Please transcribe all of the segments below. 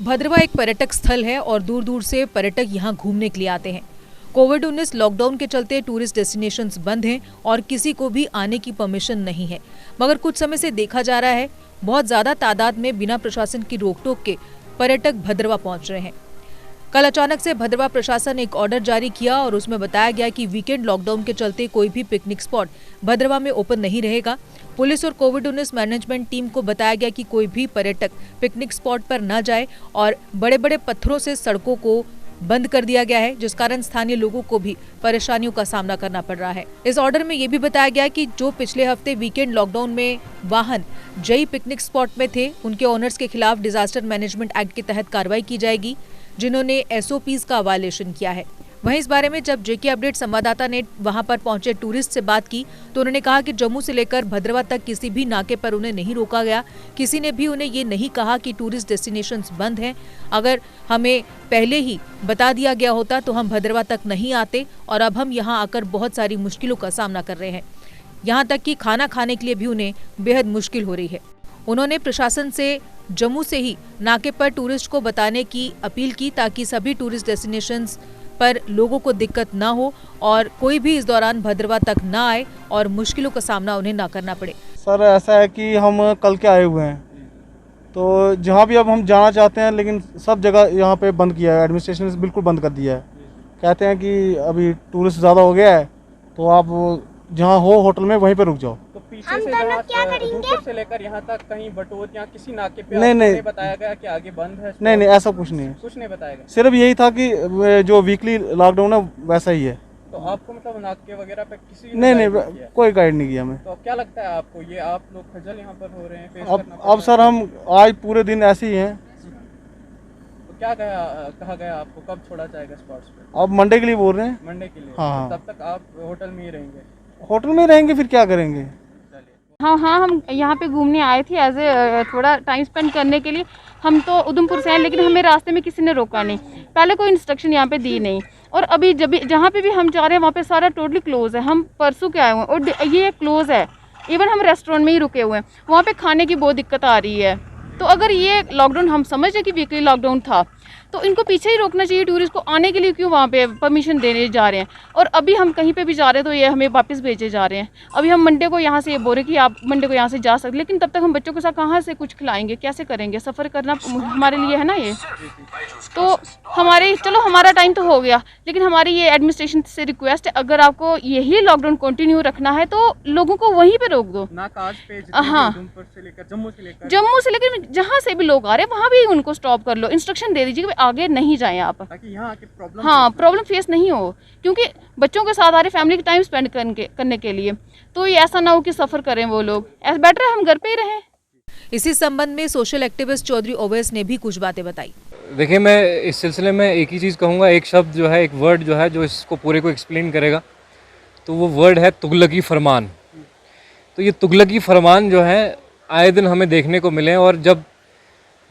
भद्रवा एक पर्यटक स्थल है और दूर दूर से पर्यटक यहाँ घूमने के लिए आते हैं। कोविड-19 लॉकडाउन के चलते टूरिस्ट डेस्टिनेशंस बंद हैं और किसी को भी आने की परमिशन नहीं है। मगर कुछ समय से देखा जा रहा है बहुत ज्यादा तादाद में बिना प्रशासन की रोक-टोक के पर्यटक भद्रवा पहुंच रहे हैं। कल अचानक से भद्रवा प्रशासन ने एक ऑर्डर जारी किया और उसमें बताया गया कि वीकेंड लॉकडाउन के चलते कोई भी पिकनिक स्पॉट भद्रवा में ओपन नहीं रहेगा। पुलिस और कोविड-19 मैनेजमेंट टीम को बताया गया कि कोई भी पर्यटक पिकनिक स्पॉट पर न जाए और बड़े-बड़े पत्थरों से सड़कों को बंद कर दिया गया है, जिस कारण स्थानीय लोगों को भी परेशानियों का सामना करना पड़ रहा है। इस ऑर्डर में ये भी बताया गया कि जो पिछले हफ्ते वीकेंड लॉकडाउन में वाहन जई पिकनिक स्पॉट में थे, उनके ओनर्स के खिलाफ डिजास्टर मैनेजमेंट एक्ट के तहत कार्रवाई की जाएगी, जिन्होंने SOPs का वायलेशन किया है। वहीं इस बारे में जब JK अपडेट संवाददाता ने वहां पर पहुंचे टूरिस्ट से बात की तो उन्होंने कहा कि जम्मू से लेकर भद्रवा तक किसी भी नाके पर उन्हें नहीं रोका गया। किसी ने भी उन्हें ये नहीं कहा कि टूरिस्ट डेस्टिनेशंस बंद हैं। अगर हमें पहले ही बता दिया गया होता तो हम भद्रवा तक नहीं आते और अब हम यहाँ आकर बहुत सारी मुश्किलों का सामना कर रहे हैं। यहाँ तक कि खाना खाने के लिए भी उन्हें बेहद मुश्किल हो रही है। उन्होंने प्रशासन से जम्मू से ही नाके पर टूरिस्ट को बताने की अपील की ताकि सभी टूरिस्ट डेस्टिनेशंस पर लोगों को दिक्कत ना हो और कोई भी इस दौरान भद्रवा तक ना आए और मुश्किलों का सामना उन्हें ना करना पड़े। सर ऐसा है कि हम कल के आए हुए हैं, तो जहाँ भी अब हम जाना चाहते हैं लेकिन सब जगह यहाँ पे बंद किया है, एडमिनिस्ट्रेशन ने बिल्कुल बंद कर दिया है। कहते हैं कि अभी टूरिस्ट ज़्यादा हो गया है तो आप जहाँ हो होटल में वहीं पे रुक जाओ। तो पीछे से रूपपुर से लेकर यहाँ तक कहीं बटोत या किसी नाके पे नहीं बताया गया कि आगे बंद है? नहीं ऐसा कुछ नहीं है, कुछ नहीं बताया गया। सिर्फ यही था कि जो वीकली लॉकडाउन है वैसा ही है। तो आपको मतलब नाके वगैरह पे किसी नहीं कोई गाइड नहीं किया हमें। तो क्या लगता है आपको, ये आप लोग खजल यहाँ पर हो रहे हैं, फेस अब सर हम आज पूरे दिन ऐसे ही हैं। तो क्या कहा गया आपको, कब छोड़ा जाएगा स्पॉट्स पे? अब मंडे के लिए बोल रहे हैं। मंडे के लिए? हाँ। तो तब तक आप होटल में ही रहेंगे? होटल में रहेंगे, फिर क्या करेंगे। हाँ, हम यहाँ पे घूमने आए थे एज ए थोड़ा टाइम स्पेंड करने के लिए। हम तो उधमपुर से हैं लेकिन हमें रास्ते में किसी ने रोका नहीं, पहले कोई इंस्ट्रक्शन यहाँ पे दी नहीं। और अभी जहाँ पे भी हम जा रहे हैं वहाँ पे सारा टोटली क्लोज है। हम परसों के आए हुए हैं और ये क्लोज है। इवन हम रेस्टोरेंट में ही रुके हुए हैं, वहाँ पे खाने की बहुत दिक्कत आ रही है। तो अगर ये लॉकडाउन हम समझ रहे कि वीकली लॉकडाउन था तो इनको पीछे ही रोकना चाहिए। टूरिस्ट को आने के लिए क्यों वहाँ पे परमिशन देने जा रहे हैं? और अभी हम कहीं पे भी जा रहे हैं तो ये हमें वापस भेजे जा रहे हैं। अभी हम मंडे को यहाँ से ये बोल रहे कि आप मंडे को यहाँ से जा सकते, लेकिन तब तक हम बच्चों के साथ कहाँ से कुछ खिलाएंगे, कैसे करेंगे? सफ़र करना हमारे लिए है ना ये। तो हमारा टाइम तो हो गया, लेकिन हमारी ये एडमिनिस्ट्रेशन से रिक्वेस्ट है, अगर आपको यही लॉकडाउन कंटिन्यू रखना है तो लोगों को वहीं पे रोक दो। हाँ, जम्मू से लेकर जहाँ से भी लोग आ रहे हैं वहाँ भी उनको स्टॉप कर लो। इंस्ट्रक्शन दे दीजिए कि आगे नहीं जाएं आप, ताकि यहाँ आके प्रॉब्लम फेस नहीं हो, क्योंकि बच्चों के साथ आ रहे, फैमिली के टाइम स्पेंड करने के लिए। तो ये ऐसा ना हो कि सफ़र करें वो लोग, ऐसा बेटर है हम घर पे ही रहें। इसी संबंध में सोशल एक्टिविस्ट चौधरी ओवैस ने भी कुछ बातें बताई। देखिए, मैं इस सिलसिले में एक ही चीज़ कहूँगा, एक शब्द जो है, एक वर्ड जो है जो इसको पूरे को एक्सप्लेन करेगा, तो वो वर्ड है तुगलकी फरमान। तो ये तुगलकी फरमान जो है आए दिन हमें देखने को मिले, और जब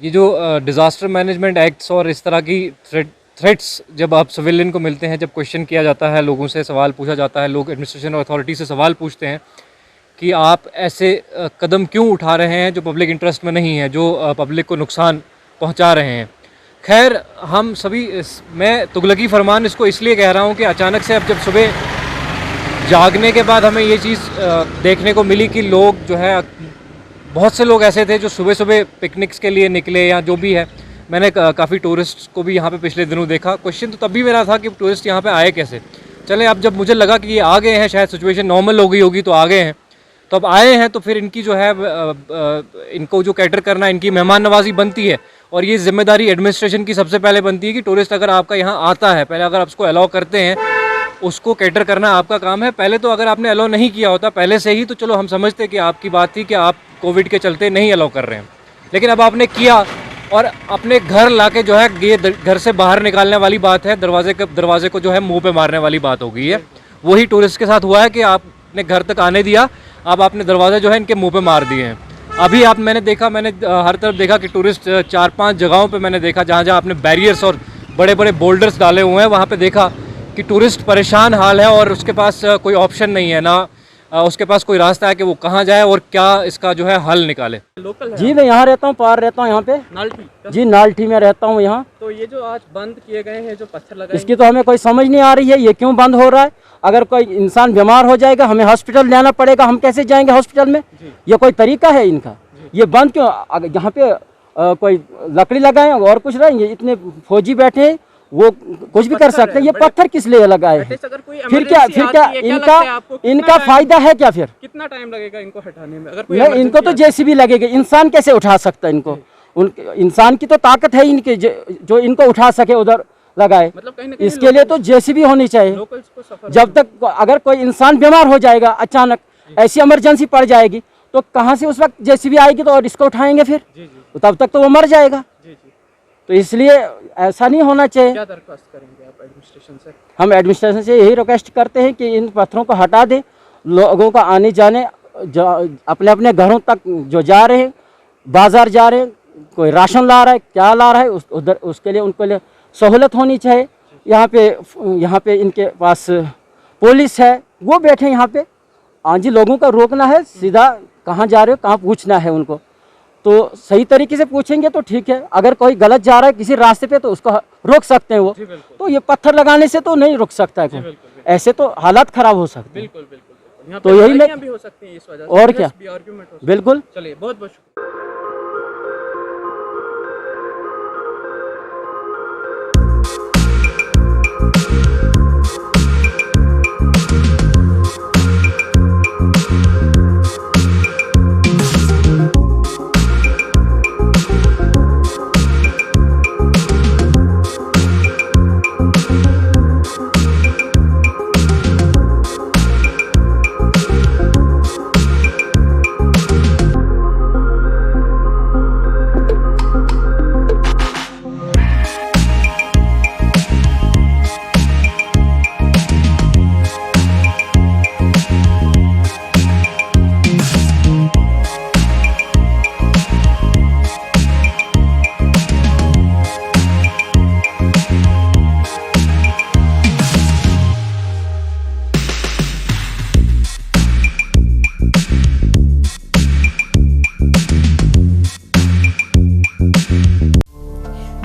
ये जो डिज़ास्टर मैनेजमेंट एक्ट्स और इस तरह की थ्रेट्स जब आप सिविलियन को मिलते हैं, जब क्वेश्चन किया जाता है, लोगों से सवाल पूछा जाता है, लोग एडमिनिस्ट्रेशन और अथॉरिटी से सवाल पूछते हैं कि आप ऐसे कदम क्यों उठा रहे हैं जो पब्लिक इंटरेस्ट में नहीं है, जो पब्लिक को नुकसान पहुंचा रहे हैं। खैर, हम सभी मैं तुगलकी फरमान इसको इसलिए कह रहा हूं कि अचानक से अब जब सुबह जागने के बाद हमें ये चीज़ देखने को मिली कि लोग जो है, बहुत से लोग ऐसे थे जो सुबह सुबह पिकनिक्स के लिए निकले या जो भी है। मैंने काफ़ी टूरिस्ट को भी यहाँ पे पिछले दिनों देखा। क्वेश्चन तो तब भी मेरा था कि टूरिस्ट यहाँ पे आए कैसे। चले, अब जब मुझे लगा कि ये आ गए हैं, शायद सिचुएशन नॉर्मल हो गई होगी तो आ गए हैं, तो अब आए हैं तो फिर इनकी जो है इनको जो कैटर करना, इनकी मेहमान नवाजी बनती है। और ये जिम्मेदारी एडमिनिस्ट्रेशन की सबसे पहले बनती है कि टूरिस्ट अगर आपका यहाँ आता है, पहले अगर आप उसको अलाउ करते हैं, उसको कैटर करना आपका काम है। पहले तो अगर आपने अलाउ नहीं किया होता पहले से ही, तो चलो हम समझते कि आपकी बात थी कि आप कोविड के चलते नहीं अलाउ कर रहे हैं, लेकिन अब आपने किया और अपने घर लाके जो है, ये घर से बाहर निकालने वाली बात है, दरवाजे को जो है मुंह पे मारने वाली बात हो गई है। वही टूरिस्ट के साथ हुआ है कि आपने घर तक आने दिया, अब आपने दरवाजे जो है इनके मुंह पे मार दिए हैं। अभी मैंने हर तरफ देखा कि टूरिस्ट 4-5 जगहों पे मैंने देखा जहाँ आपने बैरियर्स और बड़े बड़े बोल्डर्स डाले हुए हैं, वहाँ पे देखा कि टूरिस्ट परेशान हाल है और उसके पास कोई ऑप्शन नहीं है, ना उसके पास कोई रास्ता है कि वो कहाँ जाए और क्या इसका जो है हल निकाले। लोकल है जी मैं यहाँ रहता हूँ, पार रहता हूँ यहाँ पे। नालटी जी नालठी में रहता हूँ यहाँ। तो ये जो आज बंद किए गए हैं, जो पत्थर लगाए, इसकी तो हमें कोई समझ नहीं आ रही है, ये क्यों बंद हो रहा है। अगर कोई इंसान बीमार हो जाएगा, हमें हॉस्पिटल जाना पड़ेगा, हम कैसे जाएंगे हॉस्पिटल में? ये कोई तरीका है इनका? ये बंद क्यों? अगर यहाँ पे कोई लकड़ी लगाए और कुछ रहेंगे, इतने फौजी बैठे हैं, वो कुछ भी कर सकते हैं। ये पत्थर किस लिए लगाए हैं? फिर क्या इनका फायदा है क्या? फिर कितना टाइम लगेगा इनको हटाने में? अगर कोई नहीं, इनको तो जेसीबी लगेगा, इंसान कैसे उठा सकता है इनको? इंसान की तो ताकत है इनके, जो इनको उठा सके उधर लगाए। मतलब कहीं ना कहीं इसके लिए तो जेसीबी होनी चाहिए। लोकल्स को सफर जब तक अगर कोई इंसान बीमार हो जाएगा, अचानक ऐसी इमरजेंसी पड़ जाएगी, तो कहाँ से उस वक्त जेसीबी आएगी तो और इसको उठाएंगे फिर? तो तब तक तो वो मर जाएगा। तो इसलिए ऐसा नहीं होना चाहिए। क्या दरख्वास्त करेंगे आप एडमिनिस्ट्रेशन से? हम एडमिनिस्ट्रेशन से यही रिक्वेस्ट करते हैं कि इन पत्थरों को हटा दें। लोगों का आने जाने अपने अपने घरों तक जो जा रहे हैं, बाजार जा रहे हैं, कोई राशन ला रहा है, क्या ला रहा है, उधर उसके लिए उनके लिए सहूलत होनी चाहिए। यहाँ पे इनके पास पुलिस है, वो बैठे यहाँ पे। हाँ जी, लोगों का रोकना है, सीधा कहाँ जा रहे हो, कहाँ पूछना है उनको। तो सही तरीके से पूछेंगे तो ठीक है। अगर कोई गलत जा रहा है किसी रास्ते पे तो उसको रोक सकते हैं वो। तो ये पत्थर लगाने से तो नहीं रुक सकता है कोई। ऐसे तो हालात खराब हो सकते हैं। बिल्कुल। तो यही मैं भी हो सकती है इस वजह से, और क्या, बिल्कुल। चलिए, बहुत बहुत शुक्रिया।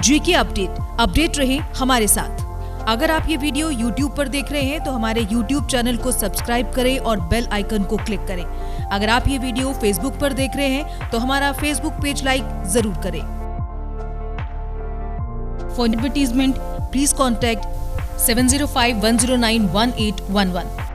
जीके अपडेट रहे हमारे साथ। अगर आप ये वीडियो YouTube पर देख रहे हैं तो हमारे YouTube चैनल को सब्सक्राइब करें और बेल आइकन को क्लिक करें। अगर आप ये वीडियो Facebook पर देख रहे हैं तो हमारा Facebook पेज लाइक जरूर करें। For advertisement please contact 7051091811।